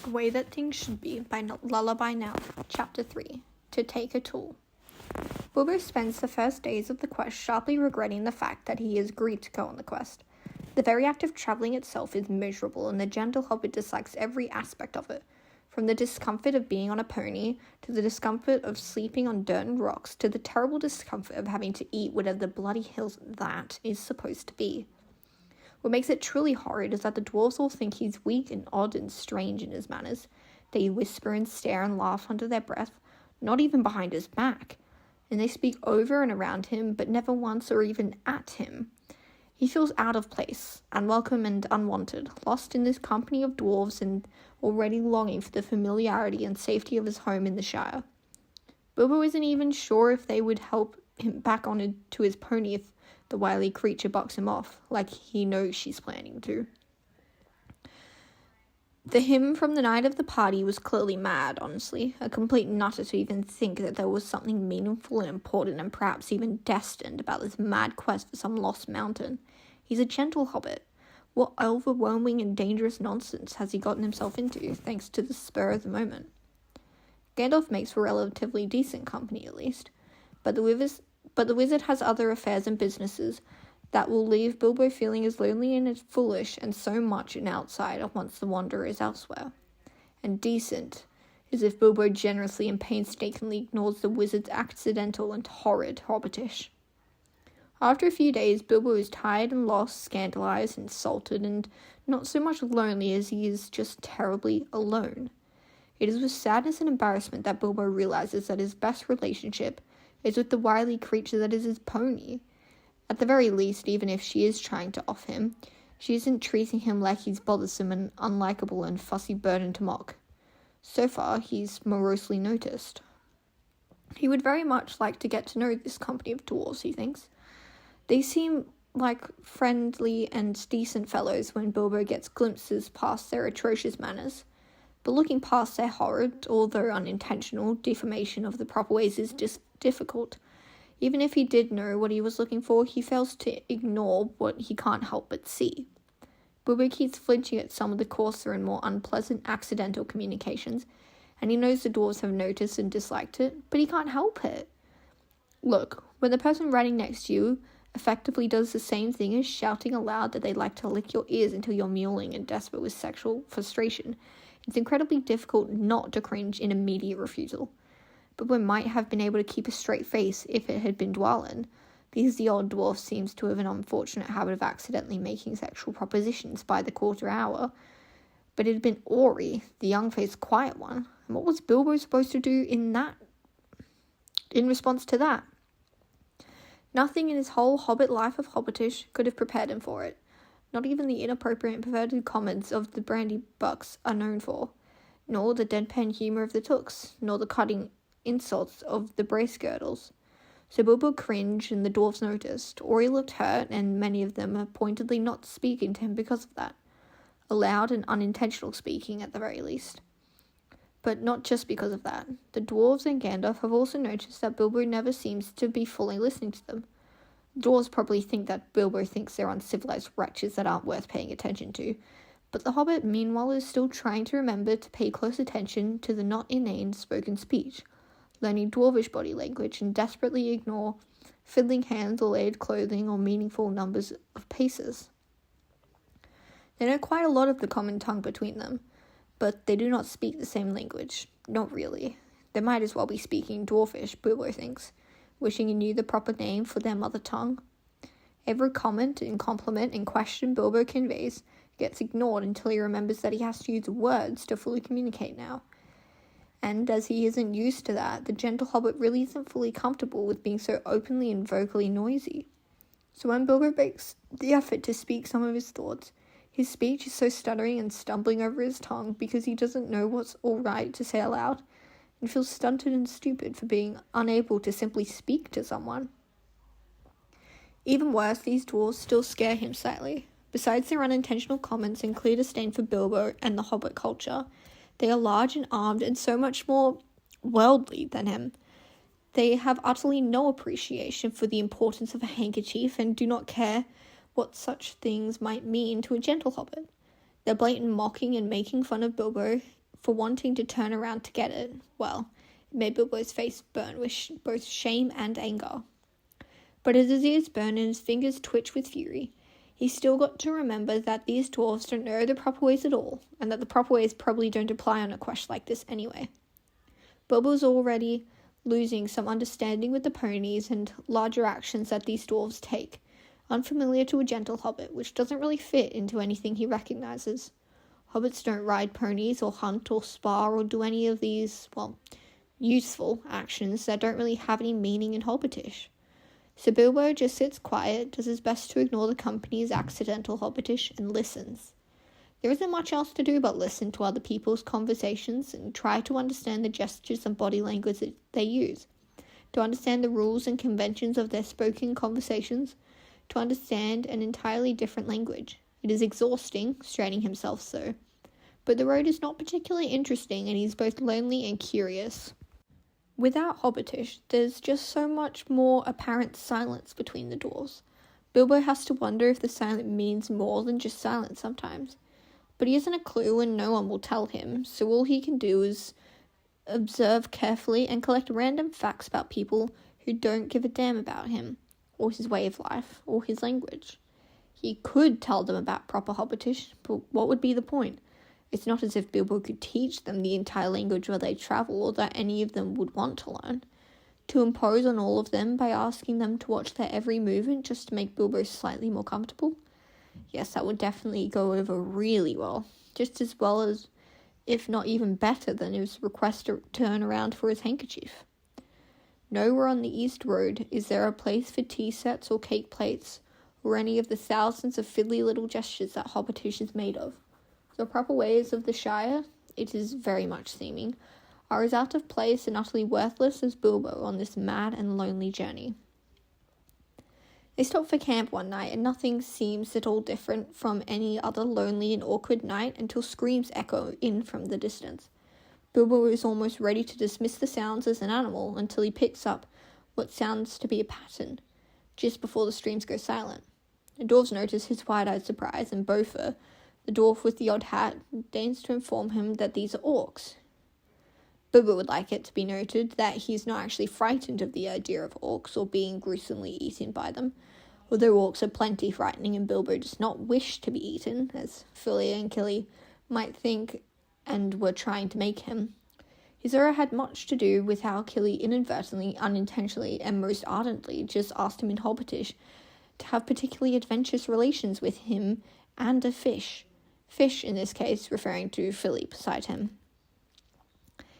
The Way That Things Should Be by LullabyKnell, Chapter 3, To Take a Tool. Bilbo spends the first days of the quest sharply regretting the fact that he has agreed to go on the quest. The very act of travelling itself is miserable, and the gentle hobbit dislikes every aspect of it, from the discomfort of being on a pony, to the discomfort of sleeping on dirt and rocks, to the terrible discomfort of having to eat whatever the bloody hills that is supposed to be. What makes it truly horrid is that the dwarves all think he's weak and odd and strange in his manners. They whisper and stare and laugh under their breath, not even behind his back, and they speak over and around him, but never once or even at him. He feels out of place, unwelcome and unwanted, lost in this company of dwarves and already longing for the familiarity and safety of his home in the Shire. Bilbo isn't even sure if they would help him back on to his pony if the wily creature bucks him off, like he knows she's planning to. The him from the night of the party was clearly mad, honestly, a complete nutter to even think that there was something meaningful and important and perhaps even destined about this mad quest for some lost mountain. He's a gentle hobbit. What overwhelming and dangerous nonsense has he gotten himself into, thanks to the spur of the moment? Gandalf makes for relatively decent company, at least, but the wizard has other affairs and businesses that will leave Bilbo feeling as lonely and as foolish and so much an outsider once the wanderer is elsewhere. And decent is if Bilbo generously and painstakingly ignores the wizard's accidental and horrid hobbitish. After a few days, Bilbo is tired and lost, scandalized, insulted, and not so much lonely as he is just terribly alone. It is with sadness and embarrassment that Bilbo realizes that his best relationship is with the wily creature that is his pony. At the very least, even if she is trying to off him, she isn't treating him like he's bothersome and unlikable and fussy burden to mock. So far, he's morosely noticed. He would very much like to get to know this company of dwarves, he thinks. They seem like friendly and decent fellows when Bilbo gets glimpses past their atrocious manners. But looking past their horrid, although unintentional, deformation of the proper ways is difficult. Even if he did know what he was looking for, he fails to ignore what he can't help but see. Bilbo keeps flinching at some of the coarser and more unpleasant accidental communications, and he knows the dwarves have noticed and disliked it, but he can't help it. Look, when the person riding next to you effectively does the same thing as shouting aloud that they'd like to lick your ears until you're mewling and desperate with sexual frustration, it's incredibly difficult not to cringe in immediate refusal. Bilbo might have been able to keep a straight face if it had been Dwalin, because the old dwarf seems to have an unfortunate habit of accidentally making sexual propositions by the quarter hour. But it had been Ori, the young-faced quiet one, and what was Bilbo supposed to do in response to that? Nothing in his whole hobbit life of hobbitish could have prepared him for it. Not even the inappropriate and perverted comments of the brandy bucks are known for, nor the deadpan humour of the tooks, nor the cutting insults of the brace girdles. So Bilbo cringed, and the dwarves noticed. Ori looked hurt, and many of them are pointedly not speaking to him because of that. Loud and unintentional speaking, at the very least. But not just because of that. The dwarves and Gandalf have also noticed that Bilbo never seems to be fully listening to them. The dwarves probably think that Bilbo thinks they're uncivilized wretches that aren't worth paying attention to, but the hobbit, meanwhile, is still trying to remember to pay close attention to the not inane spoken speech, learning dwarvish body language, and desperately ignore fiddling hands or layered clothing or meaningful numbers of paces. They know quite a lot of the common tongue between them, but they do not speak the same language. Not really. They might as well be speaking dwarfish, Bilbo thinks, wishing he knew the proper name for their mother tongue. Every comment and compliment and question Bilbo conveys gets ignored until he remembers that he has to use words to fully communicate now. And as he isn't used to that, the gentle hobbit really isn't fully comfortable with being so openly and vocally noisy. So when Bilbo makes the effort to speak some of his thoughts, his speech is so stuttering and stumbling over his tongue because he doesn't know what's all right to say aloud, and feels stunted and stupid for being unable to simply speak to someone. Even worse, these dwarves still scare him slightly. Besides their unintentional comments and clear disdain for Bilbo and the hobbit culture, they are large and armed and so much more worldly than him. They have utterly no appreciation for the importance of a handkerchief and do not care what such things might mean to a gentle hobbit. Their blatant mocking and making fun of Bilbo for wanting to turn around to get it, well, it made Bilbo's face burn with both shame and anger. But as his ears burned and his fingers twitched with fury, he still got to remember that these dwarves don't know the proper ways at all, and that the proper ways probably don't apply on a quest like this anyway. Bilbo was already losing some understanding with the ponies and larger actions that these dwarves take, unfamiliar to a gentle hobbit, which doesn't really fit into anything he recognizes. Hobbits don't ride ponies or hunt or spar or do any of these, useful actions that don't really have any meaning in Hobbitish. So Bilbo just sits quiet, does his best to ignore the company's accidental Hobbitish, and listens. There isn't much else to do but listen to other people's conversations and try to understand the gestures and body language that they use, to understand the rules and conventions of their spoken conversations, to understand an entirely different language. It is exhausting, straining himself so, but the road is not particularly interesting and he's both lonely and curious. Without Hobbitish, there's just so much more apparent silence between the dwarves. Bilbo has to wonder if the silence means more than just silence sometimes. But he hasn't a clue and no one will tell him, so all he can do is observe carefully and collect random facts about people who don't give a damn about him, or his way of life, or his language. He could tell them about proper Hobbitish, but what would be the point? It's not as if Bilbo could teach them the entire language where they travel, or that any of them would want to learn. To impose on all of them by asking them to watch their every movement just to make Bilbo slightly more comfortable? Yes, that would definitely go over really well. Just as well as, if not even better than his request to turn around for his handkerchief. Nowhere on the East Road is there a place for tea sets or cake plates, or any of the thousands of fiddly little gestures that Hobbitish is made of. The proper ways of the Shire, it is very much seeming, are as out of place and utterly worthless as Bilbo on this mad and lonely journey. They stop for camp one night, and nothing seems at all different from any other lonely and awkward night until screams echo in from the distance. Bilbo is almost ready to dismiss the sounds as an animal until he picks up what sounds to be a pattern, just before the screams go silent. The dwarves notice his wide-eyed surprise, and Bofur, the dwarf with the odd hat, deigns to inform him that these are orcs. Bilbo would like it to be noted that he's not actually frightened of the idea of orcs or being gruesomely eaten by them, although orcs are plenty frightening and Bilbo does not wish to be eaten, as Filia and Killy might think and were trying to make him. His error had much to do with how Killy inadvertently, unintentionally, and most ardently just asked him in Hobbitish to have particularly adventurous relations with him and a fish. Fish, in this case, referring to Philly beside him.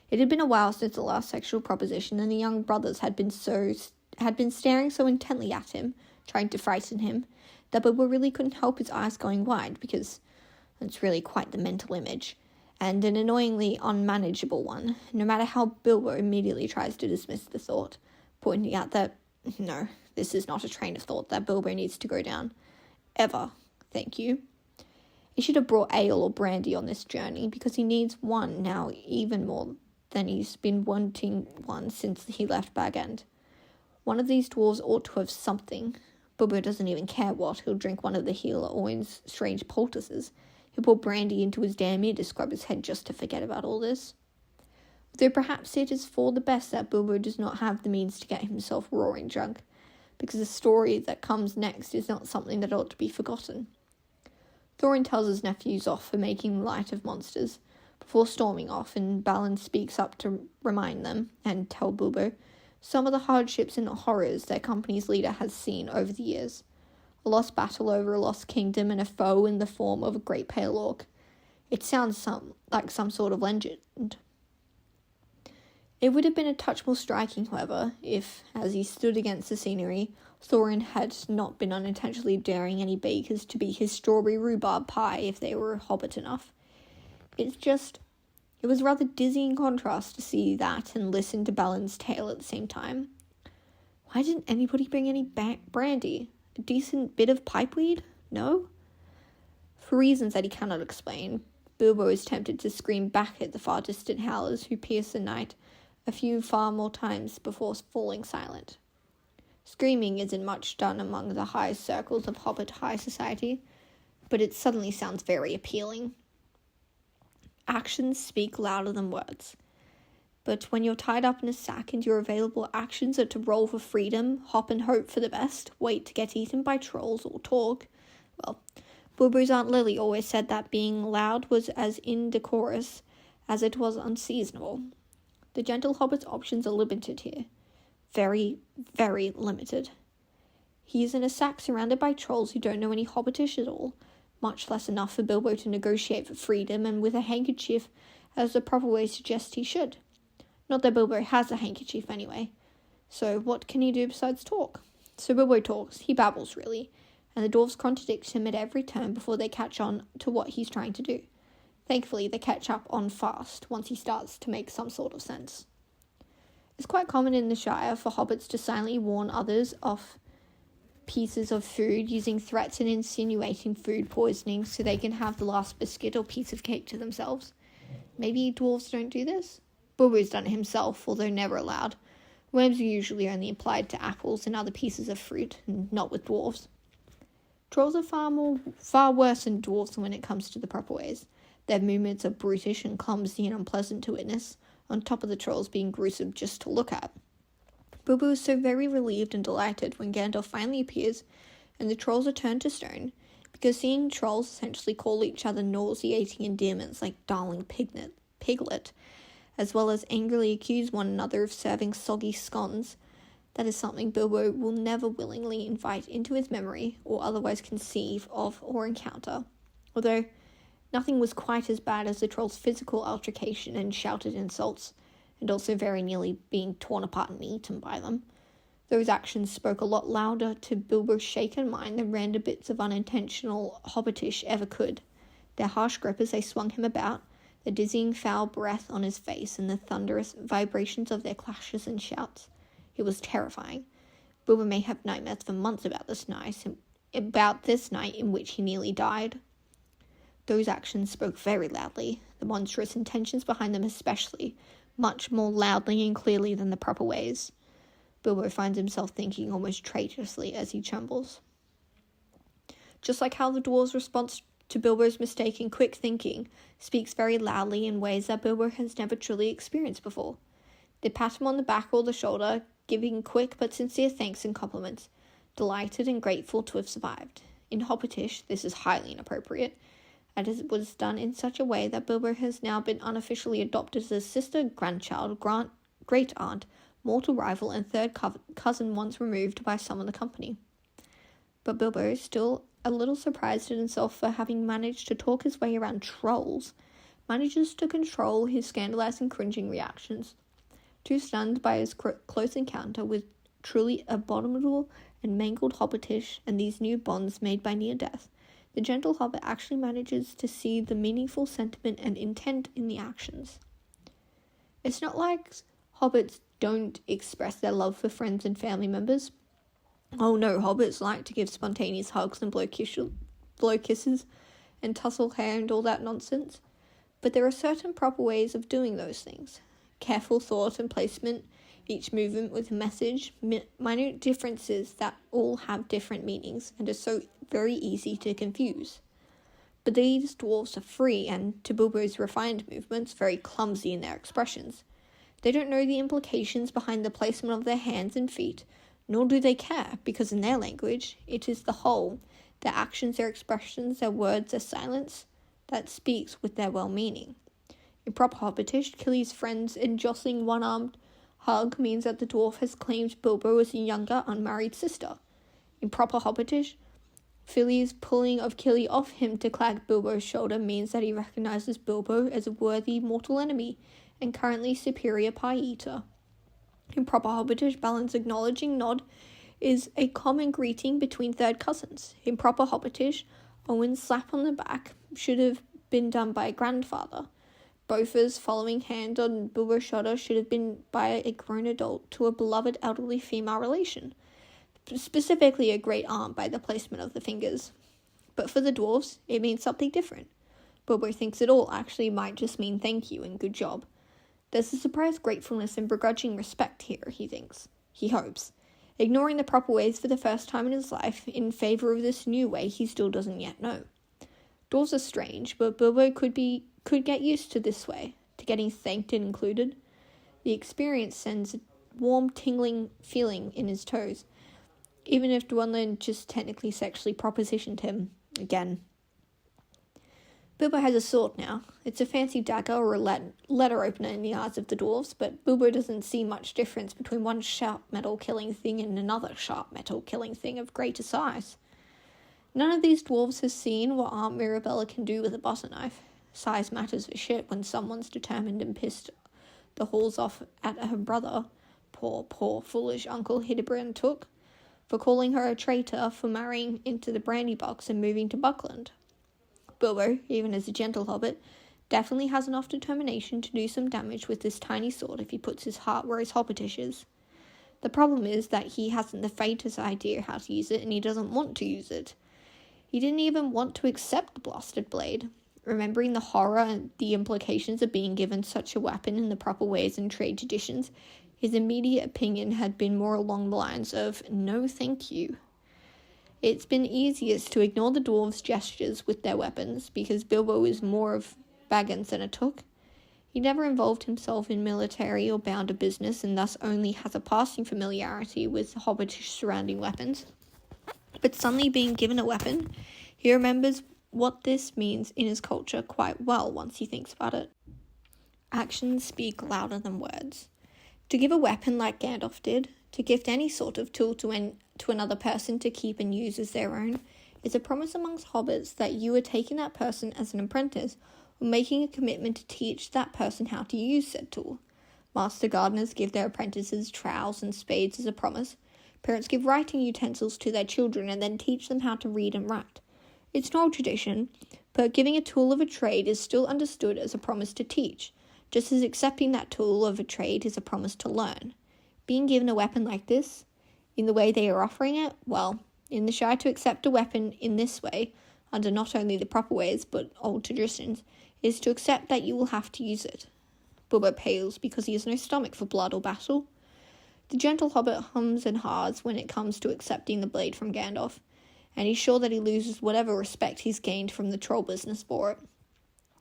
It had been a while since the last sexual proposition, and the young brothers had been staring so intently at him, trying to frighten him, that Bilbo really couldn't help his eyes going wide, because it's really quite the mental image, and an annoyingly unmanageable one, no matter how Bilbo immediately tries to dismiss the thought, pointing out that, no, this is not a train of thought that Bilbo needs to go down. Ever. Thank you. He should have brought ale or brandy on this journey, because he needs one now even more than he's been wanting one since he left Bag End. One of these dwarves ought to have something. Bilbo doesn't even care what. He'll drink one of the healer Owen's strange poultices. He'll pour brandy into his damn ear to scrub his head just to forget about all this. Though perhaps it is for the best that Bilbo does not have the means to get himself roaring drunk, because the story that comes next is not something that ought to be forgotten. Thorin tells his nephews off for making light of monsters, before storming off, and Balin speaks up to remind them, and tell Bilbo, some of the hardships and horrors their company's leader has seen over the years. A lost battle over a lost kingdom and a foe in the form of a great pale orc. It sounds like some sort of legend. It would have been a touch more striking, however, if, as he stood against the scenery, Thorin had not been unintentionally daring any bakers to be his strawberry rhubarb pie if they were hobbit enough. It was rather dizzying contrast to see that and listen to Balin's tale at the same time. Why didn't anybody bring any brandy? A decent bit of pipeweed? No? For reasons that he cannot explain, Bilbo is tempted to scream back at the far distant howlers who pierce the night a few far more times before falling silent. Screaming isn't much done among the high circles of Hobbit high society, but it suddenly sounds very appealing. actions speak louder than words. But when you're tied up in a sack and your available actions are to roll for freedom, hop and hope for the best, wait to get eaten by trolls, or talk, well, Bulbo's Aunt Lily always said that being loud was as indecorous as it was unseasonable. The gentle hobbit's options are limited here. Very, very limited. He is in a sack surrounded by trolls who don't know any hobbitish at all, much less enough for Bilbo to negotiate for freedom, and with a handkerchief as the proper way suggests he should. Not that Bilbo has a handkerchief anyway. So what can he do besides talk? So Bilbo talks, he babbles really, and the dwarves contradict him at every turn before they catch on to what he's trying to do. Thankfully, they catch up on fast once he starts to make some sort of sense. It's quite common in the Shire for hobbits to silently warn others off pieces of food using threats and insinuating food poisoning so they can have the last biscuit or piece of cake to themselves. Maybe dwarves don't do this? Bilbo's done it himself, although never allowed. Worms are usually only applied to apples and other pieces of fruit, and not with dwarves. Trolls are far worse than dwarves when it comes to the proper ways. Their movements are brutish and clumsy and unpleasant to witness, on top of the trolls being gruesome just to look at. Bilbo is so very relieved and delighted when Gandalf finally appears and the trolls are turned to stone, because seeing trolls essentially call each other nauseating endearments like darling piglet, as well as angrily accuse one another of serving soggy scones, that is something Bilbo will never willingly invite into his memory or otherwise conceive of or encounter, although nothing was quite as bad as the trolls' physical altercation and shouted insults, and also very nearly being torn apart and eaten by them. Those actions spoke a lot louder to Bilbo's shaken mind than random bits of unintentional hobbitish ever could. Their harsh grip as they swung him about, the dizzying foul breath on his face, and the thunderous vibrations of their clashes and shouts. It was terrifying. Bilbo may have nightmares for months about this night in which he nearly died. Those actions spoke very loudly, the monstrous intentions behind them especially, much more loudly and clearly than the proper ways. Bilbo finds himself thinking almost traitorously as he trembles. Just like how the dwarves' response to Bilbo's mistake in quick thinking speaks very loudly in ways that Bilbo has never truly experienced before. They pat him on the back or the shoulder, giving quick but sincere thanks and compliments, delighted and grateful to have survived. In Hobbitish, this is highly inappropriate, and it was done in such a way that Bilbo has now been unofficially adopted as a sister, grandchild, great-aunt, mortal rival, and third cousin once removed by some of the company. But Bilbo is still a little surprised at himself for having managed to talk his way around trolls, manages to control his scandalized and cringing reactions. Too stunned by his close encounter with truly abominable and mangled hobbitish and these new bonds made by near death, the gentle hobbit actually manages to see the meaningful sentiment and intent in the actions. It's not like hobbits don't express their love for friends and family members. Oh no, hobbits like to give spontaneous hugs and blow kisses and tussle hair and all that nonsense. But there are certain proper ways of doing those things. Careful thought and placement, each movement with a message, minute differences that all have different meanings and are so very easy to confuse. But these dwarves are free and, to Bilbo's refined movements, very clumsy in their expressions. They don't know the implications behind the placement of their hands and feet, nor do they care, because in their language, it is the whole, their actions, their expressions, their words, their silence, that speaks with their well-meaning. In proper Hobbitish, killing friends and jostling one-armed hug means that the dwarf has claimed Bilbo as a younger, unmarried sister. In proper Hobbitish, Fili's pulling of Killy off him to clag Bilbo's shoulder means that he recognizes Bilbo as a worthy mortal enemy and currently superior pie-eater. In proper Hobbitish, Balin's acknowledging nod is a common greeting between third cousins. In proper Hobbitish, Owen's slap on the back should have been done by a grandfather. Bofa's following hand on Bilbo's shoulder should have been by a grown adult to a beloved elderly female relation, specifically a great aunt by the placement of the fingers. But for the dwarves, it means something different. Bilbo thinks it all actually might just mean thank you and good job. There's a surprised gratefulness and begrudging respect here, he thinks. He hopes. Ignoring the proper ways for the first time in his life in favour of this new way he still doesn't yet know. Dwarves are strange, but Bilbo could be could get used to this way, to getting thanked and included. The experience sends a warm, tingling feeling in his toes, even if Dwelin just technically sexually propositioned him again. Bilbo has a sword now. It's a fancy dagger or a letter opener in the eyes of the dwarves, but Bilbo doesn't see much difference between one sharp metal killing thing and another sharp metal killing thing of greater size. None of these dwarves has seen what Aunt Mirabella can do with a butter knife. Size matters for shit when someone's determined and pissed the halls off at her brother, poor, foolish Uncle Hildebrand Took, for calling her a traitor for marrying into the brandy box and moving to Buckland. Bilbo, even as a gentle hobbit, definitely has enough determination to do some damage with this tiny sword if he puts his heart where his hobbitish is. The problem is that he hasn't the faintest idea how to use it, and he doesn't want to use it. He didn't even want to accept the blasted blade. Remembering the horror and the implications of being given such a weapon in the proper ways and trade traditions, his immediate opinion had been more along the lines of, no thank you. It's been easiest to ignore the dwarves' gestures with their weapons, because Bilbo is more of Baggins than a Took. He never involved himself in military or bounder business, and thus only has a passing familiarity with hobbitish surrounding weapons. But suddenly being given a weapon, he remembers what this means in his culture quite well once he thinks about it. Actions speak louder than words. To give a weapon like Gandalf did, to gift any sort of tool to another person to keep and use as their own, is a promise amongst hobbits that you are taking that person as an apprentice or making a commitment to teach that person how to use said tool. Master gardeners give their apprentices trowels and spades as a promise. Parents give writing utensils to their children and then teach them how to read and write. It's an old tradition, but giving a tool of a trade is still understood as a promise to teach, just as accepting that tool of a trade is a promise to learn. Being given a weapon like this, in the way they are offering it, well, in the Shire to accept a weapon in this way, under not only the proper ways but old traditions, is to accept that you will have to use it. Bilbo pales because he has no stomach for blood or battle. The gentle hobbit hums and haws when it comes to accepting the blade from Gandalf, and he's sure that he loses whatever respect he's gained from the troll business for it.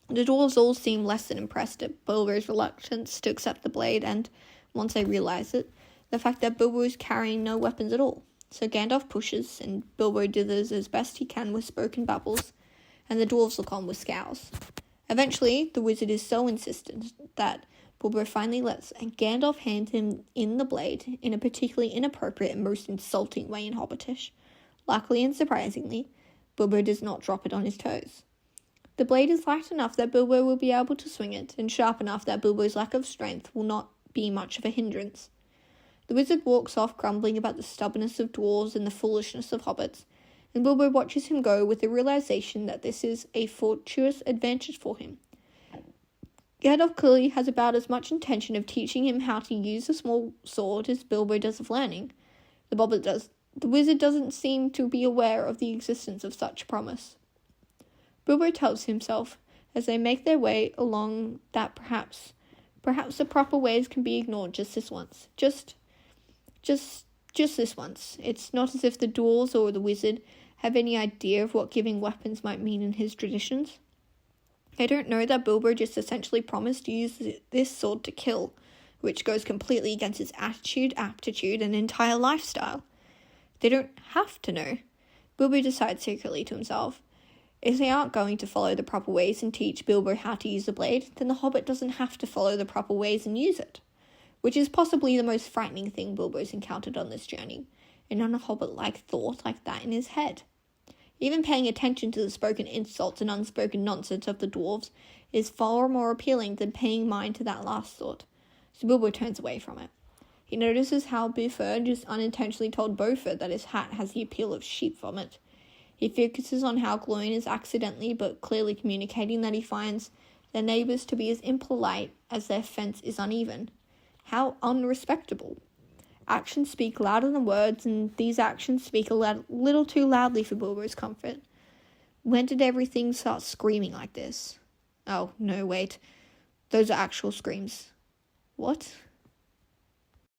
The dwarves all seem less than impressed at Bilbo's reluctance to accept the blade, and, once they realise it, the fact that Bilbo is carrying no weapons at all. So Gandalf pushes, and Bilbo dithers as best he can with spoken babbles, and the dwarves look on with scowls. Eventually, the wizard is so insistent that Bilbo finally lets Gandalf hand him in the blade in a particularly inappropriate and most insulting way in Hobbitish. Luckily and surprisingly, Bilbo does not drop it on his toes. The blade is light enough that Bilbo will be able to swing it, and sharp enough that Bilbo's lack of strength will not be much of a hindrance. The wizard walks off grumbling about the stubbornness of dwarves and the foolishness of hobbits, and Bilbo watches him go with the realization that this is a fortuitous advantage for him. Gandalf clearly has about as much intention of teaching him how to use a small sword as Bilbo does of learning. The wizard doesn't seem to be aware of the existence of such promise. Bilbo tells himself, as they make their way along, that perhaps the proper ways can be ignored just this once. Just this once. It's not as if the dwarves or the wizard have any idea of what giving weapons might mean in his traditions. They don't know that Bilbo just essentially promised to use this sword to kill, which goes completely against his attitude, aptitude, and entire lifestyle. They don't have to know. Bilbo decides secretly to himself. If they aren't going to follow the proper ways and teach Bilbo how to use the blade, then the hobbit doesn't have to follow the proper ways and use it, which is possibly the most frightening thing Bilbo's encountered on this journey, and none hobbit-like thought like that in his head. Even paying attention to the spoken insults and unspoken nonsense of the dwarves is far more appealing than paying mind to that last thought, so Bilbo turns away from it. He notices how Bifur just unintentionally told Bofur that his hat has the appeal of sheep vomit. He focuses on how Gloin is accidentally but clearly communicating that he finds their neighbours to be as impolite as their fence is uneven. How unrespectable. Actions speak louder than words, and these actions speak a little too loudly for Bilbo's comfort. When did everything start screaming like this? Oh, no, wait. Those are actual screams. What?